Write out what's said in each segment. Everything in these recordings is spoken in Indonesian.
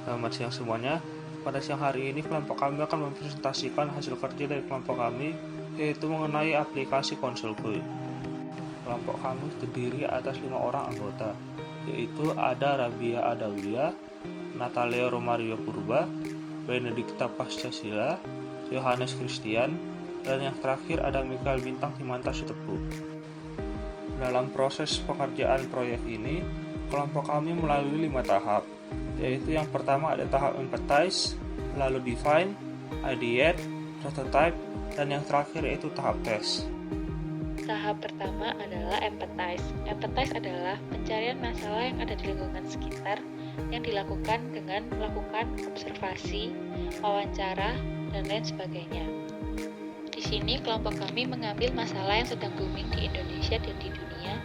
Selamat siang semuanya. Pada siang hari ini kelompok kami akan mempresentasikan hasil kerja dari kelompok kami, yaitu mengenai aplikasi Konsulku. Kelompok kami terdiri atas 5 orang anggota, yaitu ada Rabia Adawiyah, Natalia Romario Purba, Benedikta Pascasila, Yohanes Christian, dan yang terakhir ada Mikael Bintang Timanta Sitepu. Dalam proses pengerjaan proyek ini, kelompok kami melalui 5 tahap, yaitu yang pertama ada tahap empathize, lalu define, ideate, prototype, dan yang terakhir yaitu tahap tes. Tahap pertama adalah empathize. Empathize adalah pencarian masalah yang ada di lingkungan sekitar yang dilakukan dengan melakukan observasi, wawancara, dan lain sebagainya. Di sini kelompok kami mengambil masalah yang sedang booming di Indonesia dan di dunia,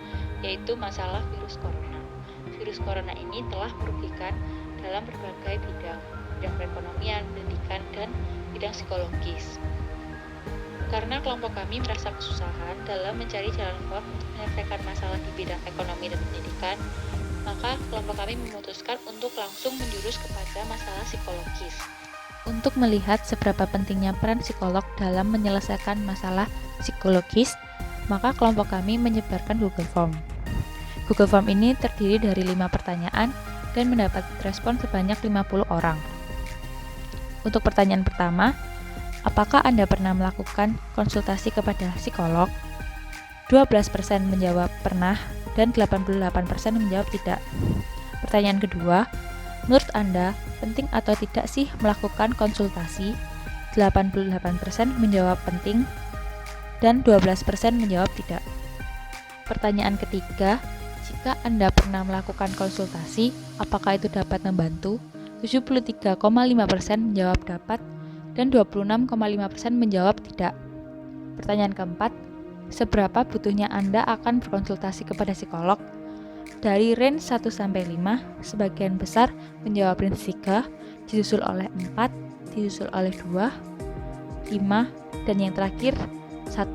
yaitu masalah virus corona. Virus corona ini telah merugikan dalam berbagai bidang perekonomian, pendidikan, dan bidang psikologis. Karena kelompok kami merasa kesusahan dalam mencari jalan keluar untuk menyelesaikan masalah di bidang ekonomi dan pendidikan, maka kelompok kami memutuskan untuk langsung menjurus kepada masalah psikologis. Untuk melihat seberapa pentingnya peran psikolog dalam menyelesaikan masalah psikologis, maka kelompok kami menyebarkan Google Form. Google Form ini terdiri dari 5 pertanyaan dan mendapat respon sebanyak 50 orang. Untuk pertanyaan pertama, apakah Anda pernah melakukan konsultasi kepada psikolog? 12% menjawab pernah dan 88% menjawab tidak. Pertanyaan kedua, menurut Anda penting atau tidak sih melakukan konsultasi? 88% menjawab penting dan 12% menjawab tidak. Pertanyaan ketiga, jika Anda pernah melakukan konsultasi, apakah itu dapat membantu? 73,5% menjawab dapat dan 26,5% menjawab tidak. Pertanyaan keempat, seberapa butuhnya Anda akan berkonsultasi kepada psikolog? Dari range 1-5, sebagian besar menjawab range 3, disusul oleh 4, disusul oleh 2, 5, dan yang terakhir 1.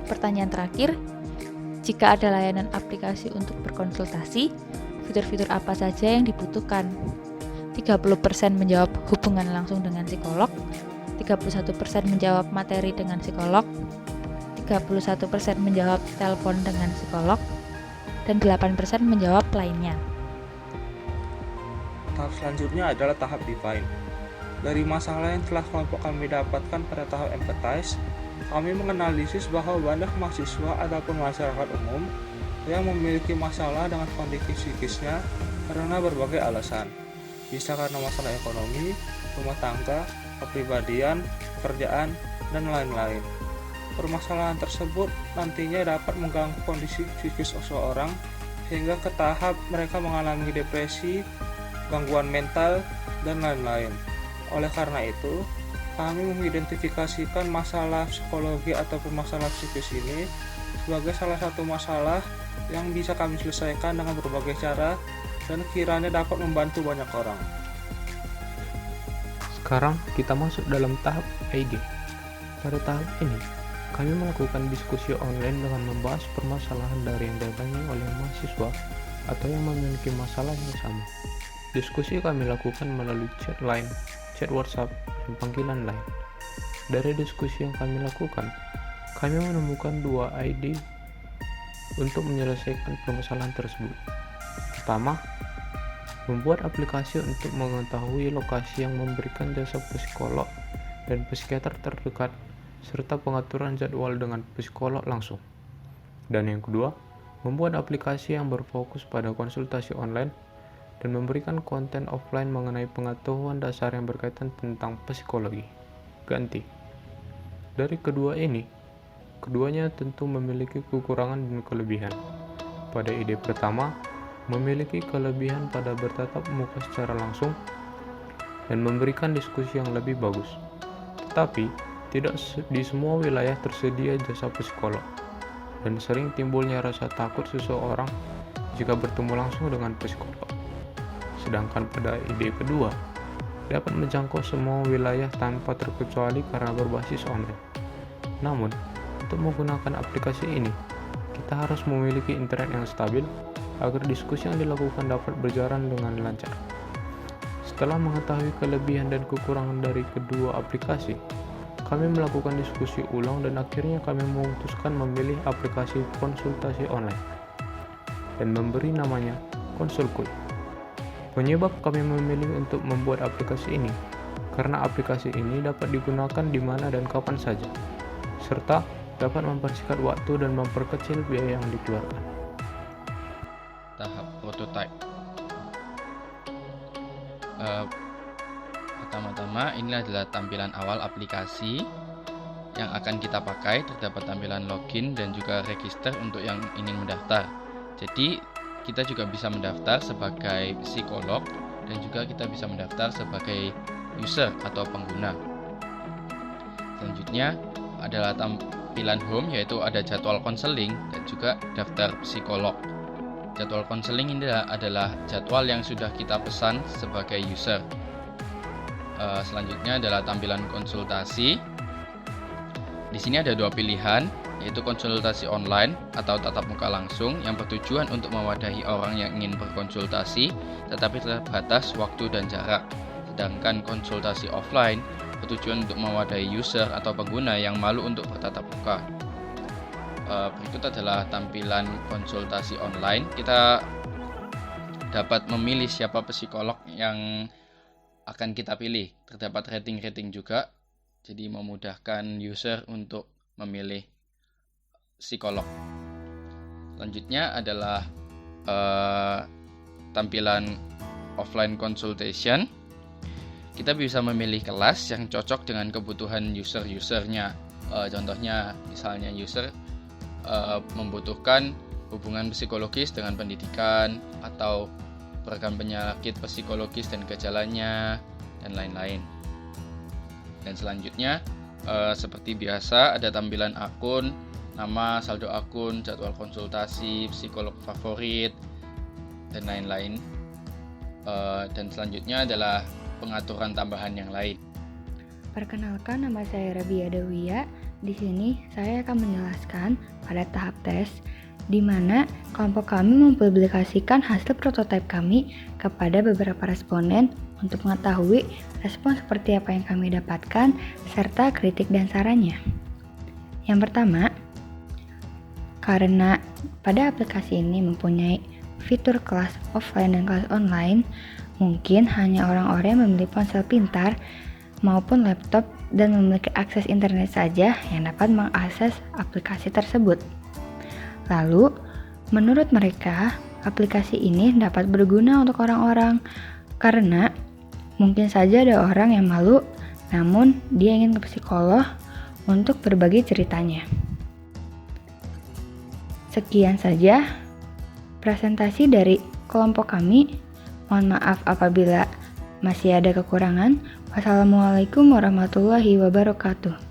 Pertanyaan terakhir, jika ada layanan aplikasi untuk berkonsultasi, fitur-fitur apa saja yang dibutuhkan? 30% menjawab hubungan langsung dengan psikolog, 31% menjawab materi dengan psikolog, 31% menjawab telepon dengan psikolog, dan 8% menjawab lainnya. Tahap selanjutnya adalah tahap define. Dari masalah yang telah kelompok kami dapatkan pada tahap empathize, kami menganalisis bahwa banyak mahasiswa ataupun masyarakat umum yang memiliki masalah dengan kondisi psikisnya karena berbagai alasan. Bisa karena masalah ekonomi, rumah tangga, kepribadian, pekerjaan, dan lain-lain. Permasalahan tersebut nantinya dapat mengganggu kondisi psikis seseorang hingga ke tahap mereka mengalami depresi, gangguan mental, dan lain-lain. Oleh karena itu, kami mengidentifikasikan masalah psikologi ataupun masalah psikis ini sebagai salah satu masalah yang bisa kami selesaikan dengan berbagai cara dan kiranya dapat membantu banyak orang. Sekarang kita masuk dalam tahap ID. Pada tahap ini, kami melakukan diskusi online dengan membahas permasalahan dari yang dialami oleh mahasiswa atau yang memiliki masalah yang sama. Diskusi kami lakukan melalui chat line, chat WhatsApp, dan panggilan lain. Dari diskusi yang kami lakukan, kami menemukan 2 ide untuk menyelesaikan permasalahan tersebut. Pertama, membuat aplikasi untuk mengetahui lokasi yang memberikan jasa psikolog dan psikiater terdekat serta pengaturan jadwal dengan psikolog langsung. Dan yang kedua, membuat aplikasi yang berfokus pada konsultasi online dan memberikan konten offline mengenai pengetahuan dasar yang berkaitan tentang psikologi. Ganti. Dari kedua ini, keduanya tentu memiliki kekurangan dan kelebihan. Pada ide pertama, memiliki kelebihan pada bertatap muka secara langsung dan memberikan diskusi yang lebih bagus. Tetapi, tidak di semua wilayah tersedia jasa psikolog, dan sering timbulnya rasa takut seseorang jika bertemu langsung dengan psikolog. Sedangkan pada ide kedua, dapat menjangkau semua wilayah tanpa terkecuali karena berbasis online. Namun, untuk menggunakan aplikasi ini, kita harus memiliki internet yang stabil agar diskusi yang dilakukan dapat berjalan dengan lancar. Setelah mengetahui kelebihan dan kekurangan dari kedua aplikasi, kami melakukan diskusi ulang dan akhirnya kami memutuskan memilih aplikasi konsultasi online dan memberi namanya Konsulkut. Penyebab kami memilih untuk membuat aplikasi ini karena aplikasi ini dapat digunakan di mana dan kapan saja, serta dapat mempersingkat waktu dan memperkecil biaya yang dikeluarkan. Tahap prototype. Pertama-tama ini adalah tampilan awal aplikasi yang akan kita pakai. Terdapat tampilan login dan juga register untuk yang ingin mendaftar. Jadi kita juga bisa mendaftar sebagai psikolog dan juga kita bisa mendaftar sebagai user atau pengguna. Selanjutnya adalah tampilan home, yaitu ada jadwal konseling dan juga daftar psikolog. Jadwal konseling ini adalah jadwal yang sudah kita pesan sebagai user. Selanjutnya adalah tampilan konsultasi. Di sini ada dua pilihan, yaitu konsultasi online atau tatap muka langsung yang bertujuan untuk mewadahi orang yang ingin berkonsultasi tetapi terbatas waktu dan jarak. Sedangkan konsultasi offline bertujuan untuk mewadahi user atau pengguna yang malu untuk bertatap muka. Berikut adalah tampilan konsultasi online. Kita dapat memilih siapa psikolog yang akan kita pilih. Terdapat rating-rating juga, jadi memudahkan user untuk memilih psikolog. Selanjutnya adalah tampilan offline consultation. Kita bisa memilih kelas yang cocok dengan kebutuhan usernya. Contohnya misalnya user membutuhkan hubungan psikologis dengan pendidikan atau beragam penyakit psikologis dan gejalanya dan lain-lain. Dan selanjutnya seperti biasa ada tampilan akun, nama, saldo akun, jadwal konsultasi, psikolog favorit dan lain-lain. Dan selanjutnya adalah pengaturan tambahan yang lain. Perkenalkan, nama saya Rabia Dewia. Di sini saya akan menjelaskan pada tahap tes di mana kelompok kami mempublikasikan hasil prototipe kami kepada beberapa responden untuk mengetahui respon seperti apa yang kami dapatkan serta kritik dan sarannya. Yang pertama, karena pada aplikasi ini mempunyai fitur kelas offline dan kelas online, mungkin hanya orang-orang yang memiliki ponsel pintar maupun laptop dan memiliki akses internet saja yang dapat mengakses aplikasi tersebut. Lalu, menurut mereka, aplikasi ini dapat berguna untuk orang-orang karena mungkin saja ada orang yang malu, namun dia ingin ke psikolog untuk berbagi ceritanya. Sekian saja presentasi dari kelompok kami. Mohon maaf apabila masih ada kekurangan. Wassalamualaikum warahmatullahi wabarakatuh.